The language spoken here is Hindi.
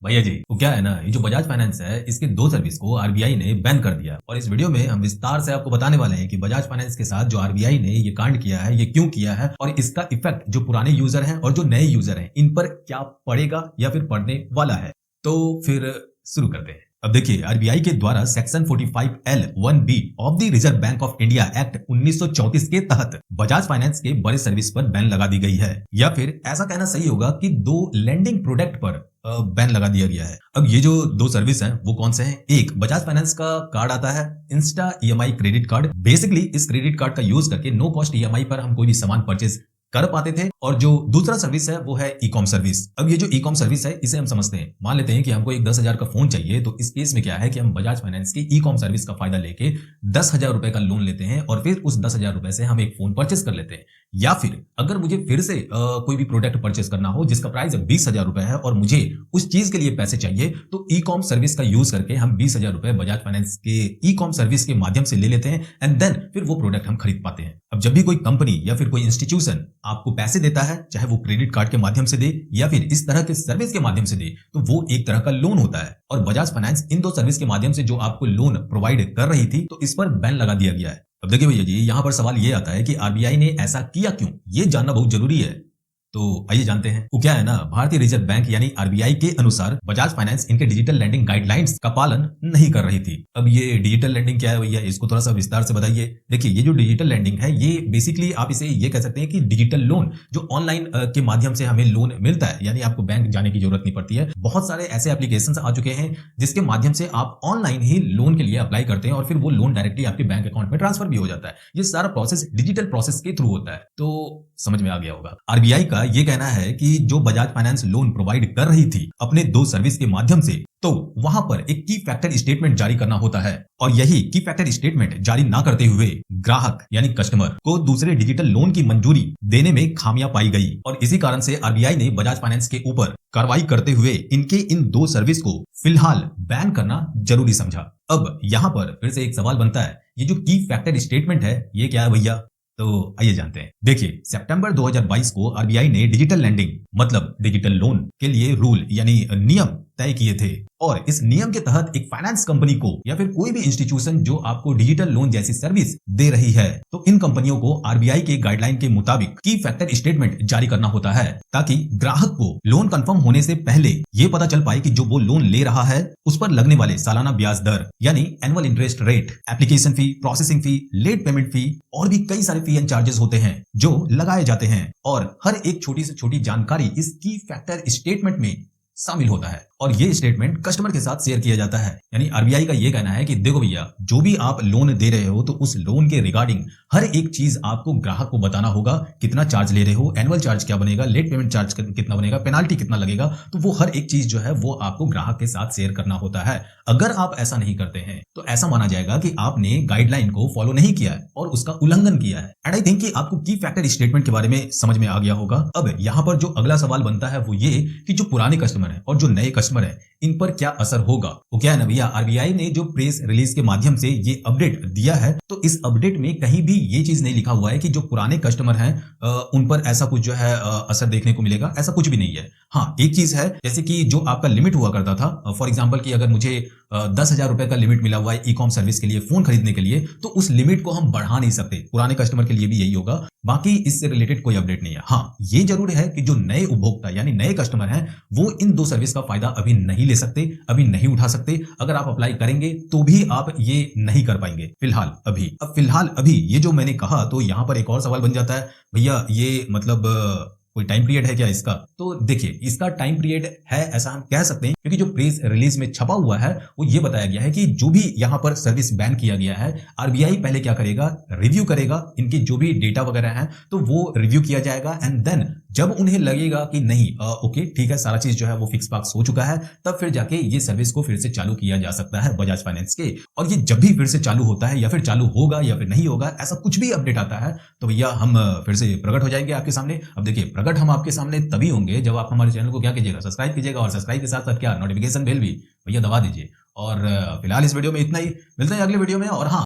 भैया जी, वो क्या है ना, ये जो बजाज फाइनेंस है, इसके दो सर्विस को आरबीआई ने बैन कर दिया और इस वीडियो में हम विस्तार से आपको बताने वाले हैं कि बजाज फाइनेंस के साथ जो आरबीआई ने ये कांड किया है, ये क्यों किया है और इसका इफेक्ट जो पुराने यूजर हैं और जो नए यूजर हैं, इन पर क्या पड़ेगा या फिर पड़ने वाला है। तो फिर शुरू करते हैं। अब देखिए, आरबीआई के द्वारा section 45L(1)(b) of the reserve bank of India act 1934 के तहत बजाज फाइनेंस के बड़े सर्विस पर बैन लगा दी गई है, या फिर ऐसा कहना सही होगा कि दो लेंडिंग प्रोडक्ट पर बैन लगा दिया गया है। अब ये जो दो सर्विस हैं वो कौन से हैं? एक बजाज फाइनेंस का कार्ड आता है Insta EMI credit card. Basically इस क्रेडिट कार्ड का यूज करके नो कॉस्ट ईएमआई पर हम कोई भी सामान परचेज कर पाते थे। और जो दूसरा सर्विस है वो है ई कॉम सर्विस। अब ये जो ई कॉम सर्विस है इसे हम समझते हैं, मान लेते हैं कि हमको एक 10,000 का फोन चाहिए, तो इस केस में क्या है कि हम बजाज फाइनेंस की ई कॉम सर्विस का फायदा लेके 10,000 रुपए का लोन लेते हैं और फिर उस 10,000 रुपए से हम एक फोन परचेस कर लेते हैं। या फिर अगर मुझे फिर से कोई भी प्रोडक्ट परचेस करना हो जिसका प्राइस 20,000 रुपए है और मुझे उस चीज के लिए पैसे चाहिए, तो ई कॉम सर्विस का यूज करके हम 20,000 रुपए बजाज फाइनेंस के ई कॉम सर्विस के माध्यम से ले लेते हैं एंड देन फिर वो प्रोडक्ट हम खरीद पाते हैं। अब जब भी कोई कंपनी या फिर कोई इंस्टीट्यूशन आपको पैसे देता है, चाहे वो क्रेडिट कार्ड के माध्यम से दे या फिर इस तरह के सर्विस के माध्यम से दे, तो वो एक तरह का लोन होता है। और बजाज फाइनेंस इन दो सर्विस के माध्यम से जो आपको लोन प्रोवाइड कर रही थी, तो इस पर बैन लगा दिया गया है। अब देखिए भैया जी, यहाँ पर सवाल ये आता है कि आरबीआई ने ऐसा किया क्यों, ये जानना बहुत जरूरी है। तो आइए जानते हैं। वो क्या है ना, भारतीय रिजर्व बैंक यानी आरबीआई के अनुसार बजाज फाइनेंस इनके डिजिटल लैंडिंग गाइडलाइंस का पालन नहीं कर रही थी। अब ये डिजिटल लैंडिंग क्या है भैया, इसको थोड़ा सा विस्तार से बताइए। देखिए, ये जो डिजिटल लैंडिंग है, ये बेसिकली आप इसे ये कह सकते हैं कि डिजिटल लोन, जो ऑनलाइन के माध्यम से हमें लोन मिलता है, यानी आपको बैंक जाने की जरूरत नहीं पड़ती है। बहुत सारे ऐसे एप्लीकेशन आ चुके हैं जिसके माध्यम से आप ऑनलाइन ही लोन के लिए अप्लाई करते हैं और फिर वो लोन डायरेक्टली आपके बैंक अकाउंट में ट्रांसफर भी हो जाता है। ये सारा प्रोसेस डिजिटल प्रोसेस के थ्रू होता है। तो समझ में आ गया होगा। आरबीआई का ये कहना है कि जो बजाज फाइनेंस लोन प्रोवाइड कर रही थी अपने दो सर्विस के माध्यम से, तो वहां पर एक की फैक्टर स्टेटमेंट जारी करना होता है और यही की फैक्टर स्टेटमेंट जारी ना करते हुए ग्राहक यानी कस्टमर को दूसरे डिजिटल लोन की मंजूरी देने में खामियां पाई गई और इसी कारण से आरबीआई ने बजाज फाइनेंस के ऊपर कार्रवाई करते हुए इनके इन दो सर्विस को फिलहाल बैन करना जरूरी समझा। अब यहाँ पर फिर से एक सवाल बनता है, ये जो की फैक्टर स्टेटमेंट है ये क्या है भैया? तो आइए जानते हैं। देखिए, सितंबर 2022 को आरबीआई ने डिजिटल लैंडिंग मतलब डिजिटल लोन के लिए रूल यानी नियम तय किए थे और इस नियम के तहत एक फाइनेंस कंपनी को या फिर कोई भी इंस्टीट्यूशन जो आपको डिजिटल लोन जैसी सर्विस दे रही है, तो इन कंपनियों को आरबीआई के गाइडलाइन के मुताबिक की फैक्टर स्टेटमेंट जारी करना होता है ताकि ग्राहक को लोन कंफर्म होने से पहले ये पता चल पाए कि जो वो लोन ले रहा है उस पर लगने वाले सालाना ब्याज दर यानी annual interest rate, application fee, processing fee, late payment fee और भी कई सारे फी एंड चार्जेस होते हैं जो लगाए जाते हैं और हर एक छोटी से छोटी जानकारी इस की फैक्टर स्टेटमेंट में शामिल होता है और ये स्टेटमेंट कस्टमर के साथ शेयर किया जाता है। यानी आरबीआई का ये कहना है कि देखो भैया, जो भी आप लोन दे रहे हो तो उस लोन के रिगार्डिंग हर एक चीज आपको ग्राहक को बताना होगा। कितना चार्ज ले रहे हो, एनुअल चार्ज क्या बनेगा, लेट पेमेंट चार्ज कितना बनेगा, पेनाल्टी कितना लगेगा, तो वो हर एक चीज जो है वो आपको ग्राहक के साथ शेयर करना होता है। अगर आप ऐसा नहीं करते हैं तो ऐसा माना जाएगा कि आपने गाइडलाइन को फॉलो नहीं किया है और उसका उल्लंघन किया है। एंड आई थिंक कि आपको की फैक्टर स्टेटमेंट के बारे में समझ में आ गया होगा। अब यहाँ पर जो अगला सवाल बनता है वो ये कि जो पुराने कस्टमर है और जो नए कस्टमर है, इन पर क्या असर होगा। वो क्या है ना भैया, आरबीआई ने जो प्रेस रिलीज के माध्यम से ये अपडेट दिया है, तो इस अपडेट में कहीं भी ये चीज नहीं लिखा हुआ है कि जो पुराने कस्टमर हैं उन पर ऐसा कुछ जो है असर देखने को मिलेगा। ऐसा कुछ भी नहीं है। हाँ, एक चीज है, जैसे कि जो आपका लिमिट हुआ करता था, फॉर एग्जाम्पल कि अगर मुझे 10,000 रुपए का लिमिट मिला हुआ है ई कॉम सर्विस के लिए, फोन खरीदने के लिए, तो उस लिमिट को हम बढ़ा नहीं सकते। पुराने कस्टमर के लिए भी यही होगा। बाकी इससे रिलेटेड कोई अपडेट नहीं है। हाँ, ये जरूर है कि जो नए उपभोक्ता यानी नए कस्टमर हैं वो इन दो सर्विस का फायदा अभी नहीं ले सकते, अभी नहीं उठा सकते। अगर आप अप्लाई करेंगे तो भी आप ये नहीं कर पाएंगे फिलहाल अभी। अब फिलहाल अभी ये जो मैंने कहा, तो यहाँ पर एक और सवाल बन जाता है, भैया ये मतलब कोई टाइम पीरियड है क्या इसका? तो देखिए, इसका टाइम पीरियड है ऐसा हम कह सकते हैं क्योंकि जो प्रेस रिलीज में छपा हुआ है वो ये बताया गया है कि जो भी यहाँ पर सर्विस बैन किया गया है, आरबीआई पहले क्या करेगा, रिव्यू करेगा इनकी जो भी डेटा वगैरह है, तो वो रिव्यू किया जाएगा एंड देन जब उन्हें लगेगा कि नहीं ओके ठीक है, सारा चीज जो है वो फिक्स फाक्स हो चुका है, तब फिर जाके ये सर्विस को फिर से चालू किया जा सकता है बजाज फाइनेंस के। और ये जब भी फिर से चालू होता है या फिर चालू होगा या फिर नहीं होगा, ऐसा कुछ भी अपडेट आता है तो भैया हम फिर से प्रकट हो जाएंगे आपके सामने। अब देखिए, प्रकट हम आपके सामने तभी होंगे जब आप हमारे चैनल को क्या कीजिएगा, सब्सक्राइब कीजिएगा और सब्सक्राइब के साथ साथ क्या नोटिफिकेशन बेल भी भैया दबा दीजिए। और फिलहाल इस वीडियो में इतना ही, मिलते हैं अगले वीडियो में। और हाँ,